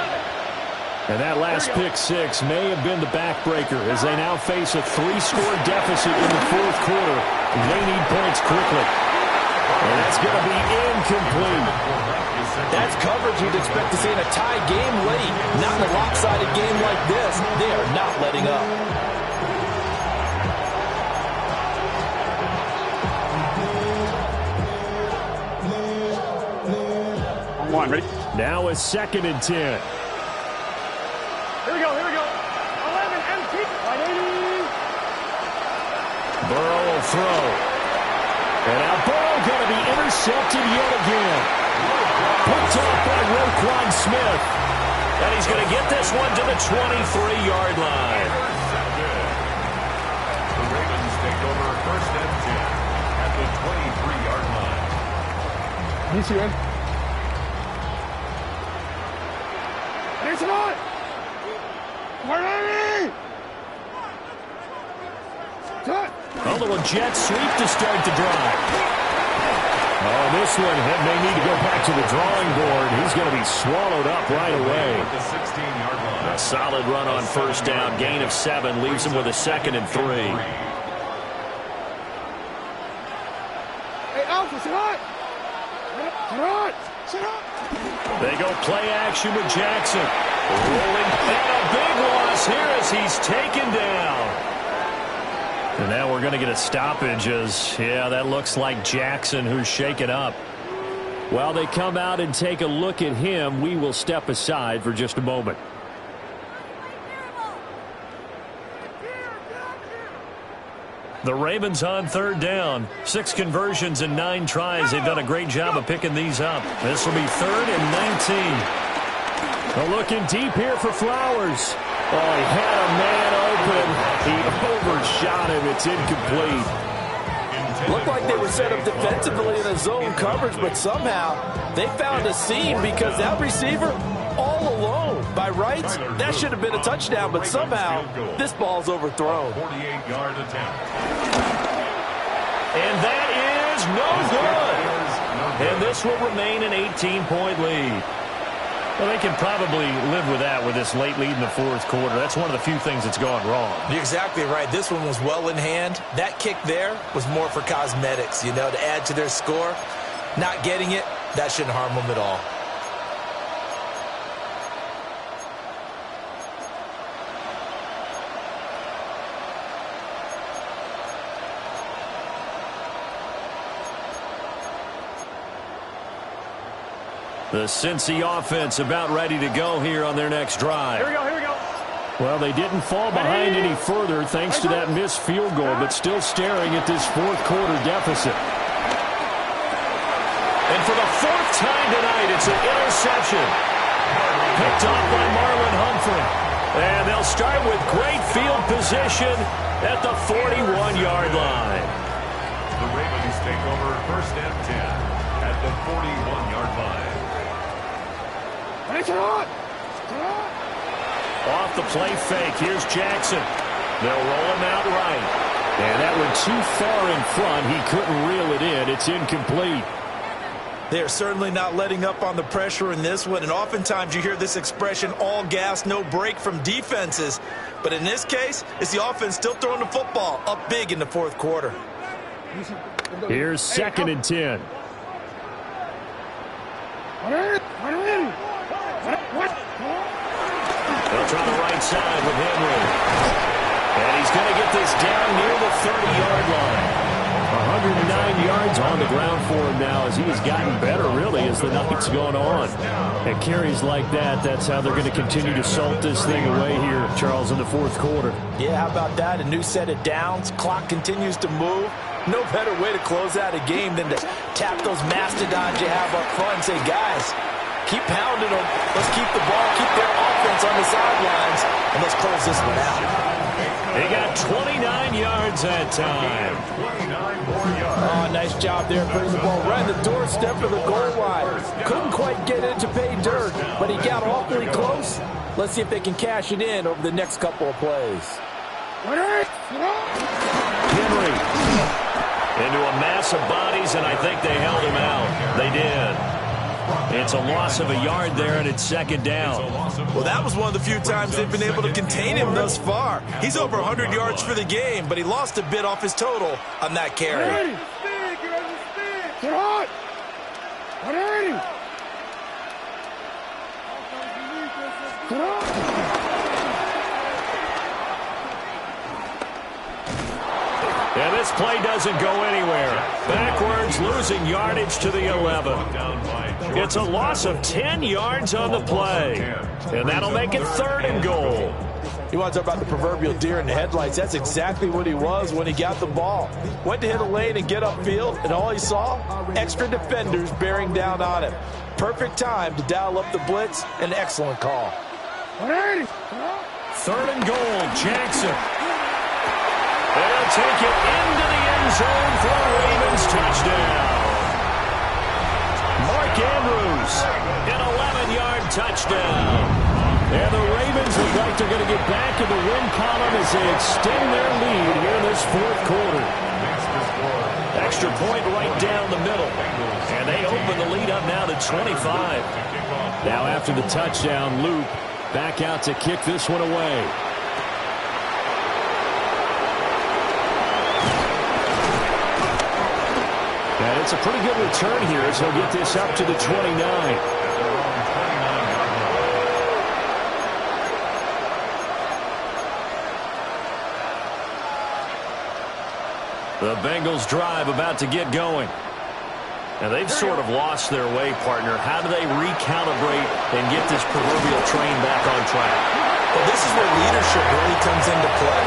Speaker 2: And that last pick 6 may have been the backbreaker as they now face a 3-score deficit in the 4th quarter. They need points quickly. And that's going to be incomplete.
Speaker 3: That's coverage you'd expect to see in a tie game late. Not in a lopsided game like this. They are not letting up.
Speaker 4: Come on, ready?
Speaker 2: Now a 2nd and 10.
Speaker 4: Here we go, here we go. 11, empty. 180.
Speaker 2: Burrow will throw. And now Burrow going to be intercepted yet again. Picked off by Roquan Smith. And he's going to get this one to the 23-yard line.
Speaker 5: The Ravens take over 1st and 10 at the 23-yard line.
Speaker 4: You see, man? Here's on.
Speaker 2: A little jet sweep to start the drive. Oh, this one may need to go back to the drawing board. He's going to be swallowed up right away.
Speaker 5: The 16-yard line.
Speaker 2: A solid run on 1st down. Gain of 7 leaves him with a 2nd and 3.
Speaker 1: Hey, Alpha, sit up.
Speaker 2: They go play action with Jackson. Rolling, and a big loss here as he's taken down. And now we're going to get a stoppage as, yeah, that looks like Jackson who's shaken up. While they come out and take a look at him, we will step aside for just a moment. The Ravens on third down. 6 conversions and 9 tries. They've done a great job of picking these up. This will be 3rd and 19. Looking deep here for Flowers. Oh, he had a man open. He overshot him. It's incomplete.
Speaker 3: Looked like they were set up defensively in a zone coverage, but somehow they found a seam because that receiver all alone. By rights, that should have been a touchdown, but somehow this ball's overthrown.
Speaker 5: 48-yard attempt.
Speaker 2: And that is no good. And this will remain an 18-point lead. Well, they can probably live with that with this late lead in the fourth quarter. That's one of the few things that's gone wrong.
Speaker 3: You're exactly right. This one was well in hand. That kick there was more for cosmetics, you know, to add to their score. Not getting it, that shouldn't harm them at all.
Speaker 2: The Cincy offense about ready to go here on their next drive.
Speaker 4: Here we go.
Speaker 2: Well, they didn't fall behind any further thanks to that missed field goal, but still staring at this fourth quarter deficit. And for the 4th time tonight, it's an interception. Picked off by Marlon Humphrey. And they'll start with great field position at the 41-yard line.
Speaker 5: The Ravens take over 1st and 10 at the 41-yard line.
Speaker 2: Off the play fake. Here's Jackson. They'll roll him out right. And that went too far in front. He couldn't reel it in. It's incomplete.
Speaker 3: They're certainly not letting up on the pressure in this one, and oftentimes you hear this expression, all gas, no break from defenses. But in this case, it's the offense still throwing the football up big in the fourth quarter.
Speaker 2: Here's 2nd and 10. They'll try the right side with Henry. And he's going to get this down near the 30-yard line. 109 yards on the ground for him now as he has gotten better, really, as the night's gone on. And carries like that, that's how they're going to continue to salt this thing away here, Charles, in the fourth quarter.
Speaker 3: Yeah, how about that? A new set of downs. Clock continues to move. No better way to close out a game than to tap those mastodons you have up front and say, guys, keep pounding them. Let's keep the ball, keep their offense on the sidelines, and let's close this one out.
Speaker 2: They got 29 yards that time.
Speaker 5: 29 more yards.
Speaker 3: Oh, nice job there putting the ball right on the doorstep of the goal line. Couldn't quite get it to pay dirt, but he got awfully close. Let's see if they can cash it in over the next couple of plays.
Speaker 2: Henry into a mass of bodies, and I think they held him out. They did. It's a loss of a yard there, and it's 2nd down.
Speaker 3: Well, that was one of the few times they've been able to contain him thus far. He's over 100 yards for the game, but he lost a bit off his total on that carry.
Speaker 1: Get hot!
Speaker 2: And this play doesn't go anywhere. Backwards, losing yardage to the 11. It's a loss of 10 yards on the play. And that'll make it 3rd and goal.
Speaker 3: You want to talk about the proverbial deer in the headlights. That's exactly what he was when he got the ball. Went to hit a lane and get upfield, and all he saw, extra defenders bearing down on him. Perfect time to dial up the blitz. An excellent call.
Speaker 2: 3rd and goal, Jackson. They'll take it into the end zone for a Ravens touchdown. Mark Andrews, an 11-yard touchdown. And the Ravens look like they're going to get back in the win column as they extend their lead here in this fourth quarter. Extra point right down the middle. And they open the lead up now to 25. Now after the touchdown, Luke back out to kick this one away. And it's a pretty good return here as he'll get this up to the 29. The Bengals drive about to get going. Now, they've sort of lost their way, partner. How do they recalibrate and get this proverbial train back on track?
Speaker 3: Well, this is where leadership really comes into play.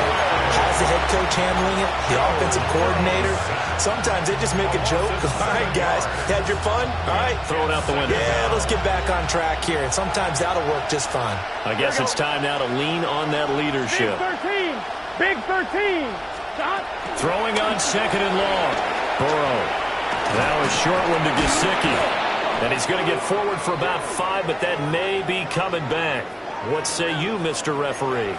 Speaker 3: How's the head coach handling it? The offensive coordinator? Sometimes they just make a joke. All right, guys, had your fun? All right.
Speaker 2: Throw it out the window.
Speaker 3: Yeah, let's get back on track here. And sometimes that'll work just fine.
Speaker 2: I guess it's time now to lean on that leadership.
Speaker 4: Big 13. Stop.
Speaker 2: Throwing on second and long. Burrow. Now a short one to Gesicki. And he's going to get forward for about 5, but that may be coming back. What say you, Mr. Referee?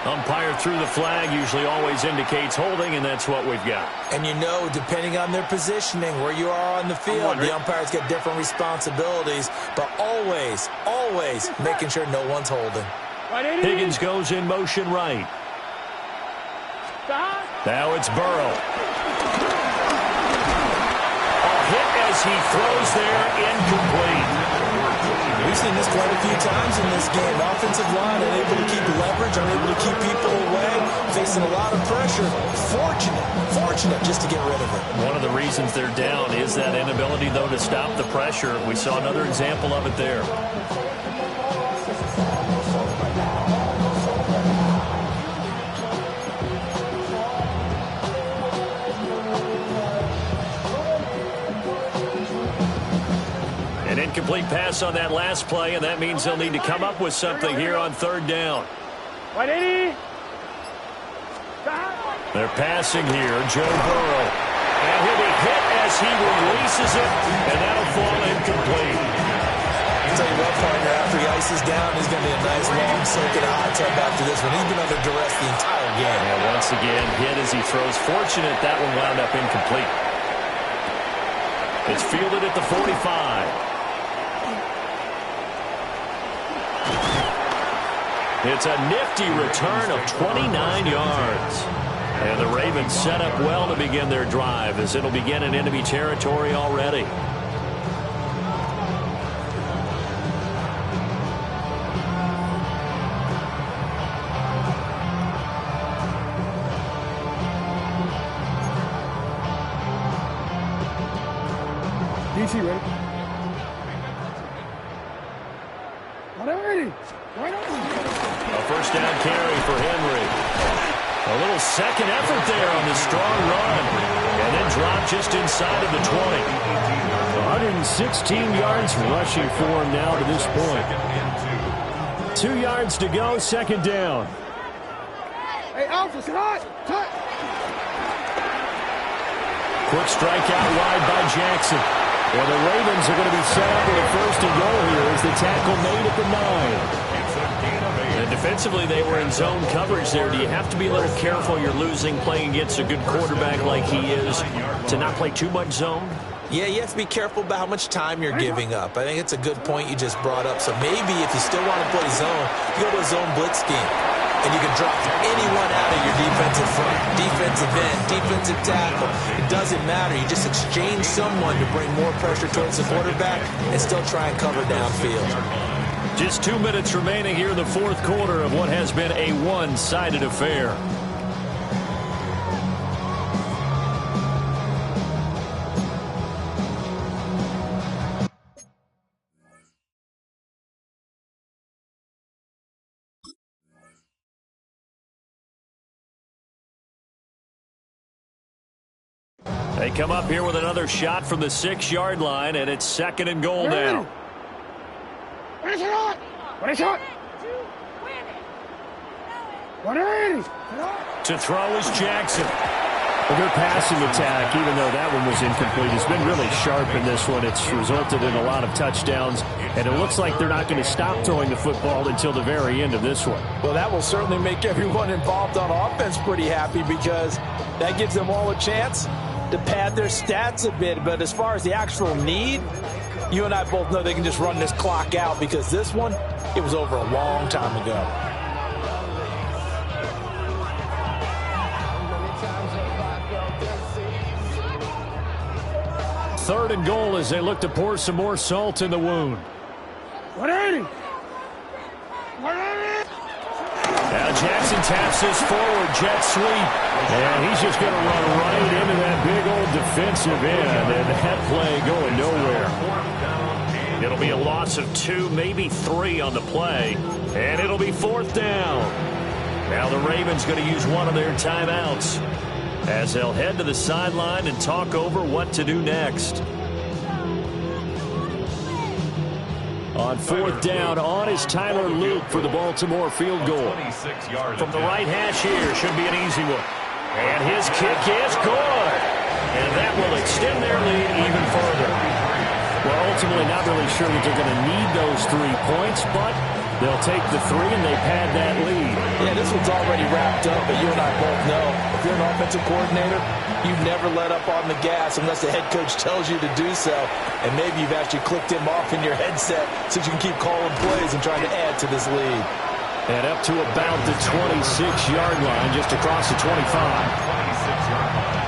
Speaker 2: Umpire threw the flag, usually always indicates holding, and that's what we've got.
Speaker 3: And you know, depending on their positioning, where you are on the field, the umpires get different responsibilities, but always, always making sure no one's holding.
Speaker 2: Higgins goes in motion right. Now it's Burrow. A hit as he throws there, incomplete.
Speaker 3: We've seen this quite a few times in this game. Offensive line unable to keep leverage, unable to keep people away, facing a lot of pressure. Fortunate just to get rid of it.
Speaker 2: One of the reasons they're down is that inability, though, to stop the pressure. We saw another example of it there. An incomplete pass on that last play, and that means they'll need to come up with something here on third down.
Speaker 4: 180.
Speaker 2: They're passing here, Joe Burrow. And he'll be hit as he releases it, and that'll fall incomplete.
Speaker 3: I'll tell you what, partner, after he ices down, he's going to be a nice long soak in a hot tub after this one. He's been under duress the entire game.
Speaker 2: And once again, hit as he throws. Fortunate that one wound up incomplete. It's fielded at the 45. It's a nifty return of 29 yards. And the Ravens set up well to begin their drive as it'll begin in enemy territory already.
Speaker 4: DC ready? Already.
Speaker 2: A first down carry for Henry. A little second effort there on the strong run. And then dropped just inside of the 20. 116 yards rushing for him now to this point. 2 yards to go, second down.
Speaker 4: Hey, Alpha, cut!
Speaker 2: Quick strike out wide by Jackson. And the Ravens are going to be set up with a first and goal here as the tackle made at the 9. And defensively, they were in zone coverage there. Do you have to be a little careful? You're losing, playing against a good quarterback like he is, to not play too much zone?
Speaker 3: Yeah, you have to be careful about how much time you're giving up. I think it's a good point you just brought up. So maybe if you still want to play zone, you go to a zone blitz scheme. And you can drop anyone out of your defensive front, defensive end, defensive tackle. It doesn't matter. You just exchange someone to bring more pressure towards the quarterback and still try and cover downfield.
Speaker 2: Just 2 minutes remaining here in the fourth quarter of what has been a one-sided affair. They come up here with another shot from the 6-yard line, and it's second and goal now. To throw is Jackson. Well, their passing attack, even though that one was incomplete, has been really sharp in this one. It's resulted in a lot of touchdowns, and it looks like they're not going to stop throwing the football until the very end of this one.
Speaker 6: Well, that will certainly make everyone involved on offense pretty happy because that gives them all a chance to pad their stats a bit. But as far as the actual need, you and I both know they can just run this clock out because this one, it was over a long time ago.
Speaker 2: 3rd and goal as they look to pour some more salt in the wound.
Speaker 4: 180.
Speaker 2: Now Jackson taps this forward, jet sweep, and he's just going to run right into that big old defensive end, and that play going nowhere. It'll be a loss of 2, maybe 3 on the play, and it'll be 4th down. Now the Ravens going to use one of their timeouts as they'll head to the sideline and talk over what to do next. On 4th down, on is Tyler Luke for the Baltimore field goal. From the right hash here, should be an easy one. And his kick is good. And that will extend their lead even further. Well, ultimately not really sure that they're going to need those 3 points, but they'll take the 3 and they pad that lead.
Speaker 6: Yeah, this one's already wrapped up, but you and I both know if you're an offensive coordinator, you never let up on the gas unless the head coach tells you to do so. And maybe you've actually clicked him off in your headset so you can keep calling plays and trying to add to this lead.
Speaker 2: And up to about the 26-yard line, just across the 25.
Speaker 5: 26-yard line.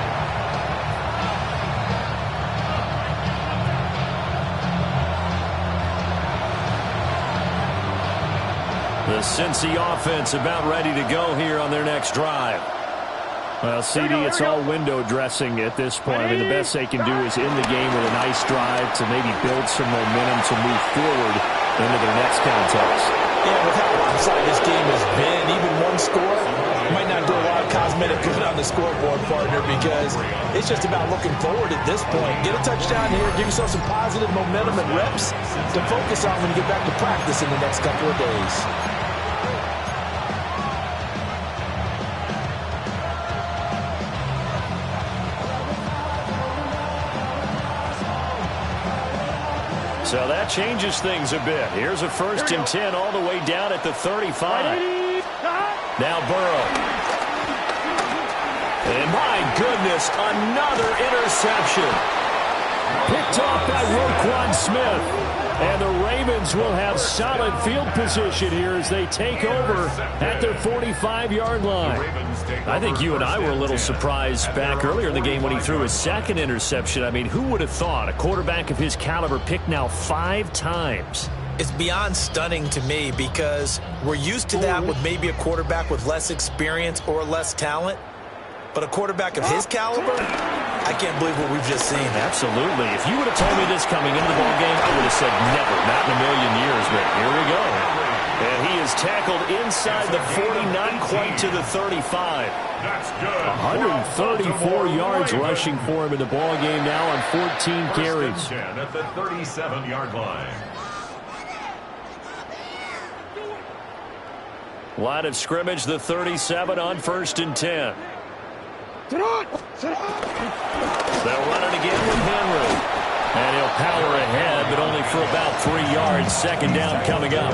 Speaker 2: The Cincy offense about ready to go here on their next drive. Well, CD, it's all window dressing at this point. I mean, the best they can do is end the game with a nice drive to maybe build some momentum to move forward into their next contest.
Speaker 6: Yeah, with how lopsided this game has been, even one score might not do a lot of cosmetic good on the scoreboard, partner, because it's just about looking forward at this point. Get a touchdown here, give yourself some positive momentum and reps to focus on when you get back to practice in the next couple of days.
Speaker 2: So that changes things a bit. Here's a 1st and 10 all the way down at the 35. Now Burrow. And my goodness, another interception. Picked off by Roquan Smith. And the Ravens will have solid field position here as they take over at their 45-yard line. I think you and I were a little surprised back earlier in the game when he threw his 2nd interception. I mean, who would have thought a quarterback of his caliber picked now 5 times?
Speaker 3: It's beyond stunning to me because we're used to that with maybe a quarterback with less experience or less talent. But a quarterback of his caliber, I can't believe what we've just seen.
Speaker 2: Absolutely. If you would have told me this coming into the ballgame, I would have said never, not in a million years. But here we go. And he is tackled inside the 40, not quite to the 35.
Speaker 5: That's good.
Speaker 2: 134 yards rushing for him in the ballgame now on 14 carries.
Speaker 5: 1st and 10 at the 37-yard line.
Speaker 2: Line of scrimmage, the 37 on 1st and 10. They'll run it again with Henry. And he'll power ahead, but only for about 3 yards. 2nd down coming up.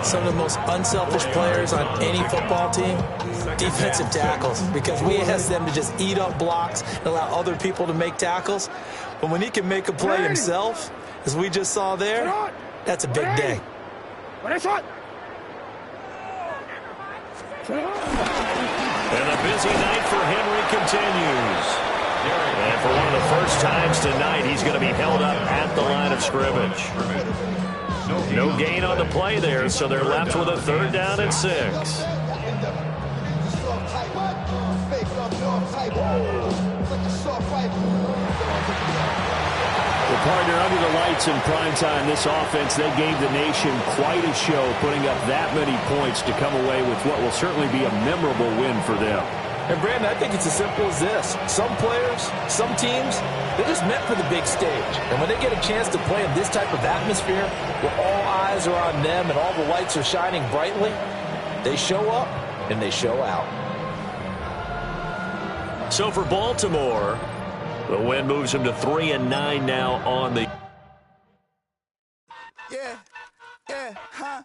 Speaker 3: Some of the most unselfish players on any football team, defensive tackles, because we ask them to just eat up blocks and allow other people to make tackles. But when he can make a play himself, as we just saw there, that's a big day.
Speaker 2: And the busy night for Henry continues. And for one of the first times tonight, he's going to be held up at the line of scrimmage. No gain on the play there, so they're left with a 3rd down and 6. Well, partner, under the lights in primetime, this offense, they gave the nation quite a show, putting up that many points to come away with what will certainly be a memorable win for them.
Speaker 6: And, Brandon, I think it's as simple as this. Some players, some teams, they're just meant for the big stage. And when they get a chance to play in this type of atmosphere where all eyes are on them and all the lights are shining brightly, they show up and they show out.
Speaker 2: So for Baltimore, the win moves them to 3-9 now on the...
Speaker 1: Yeah, huh?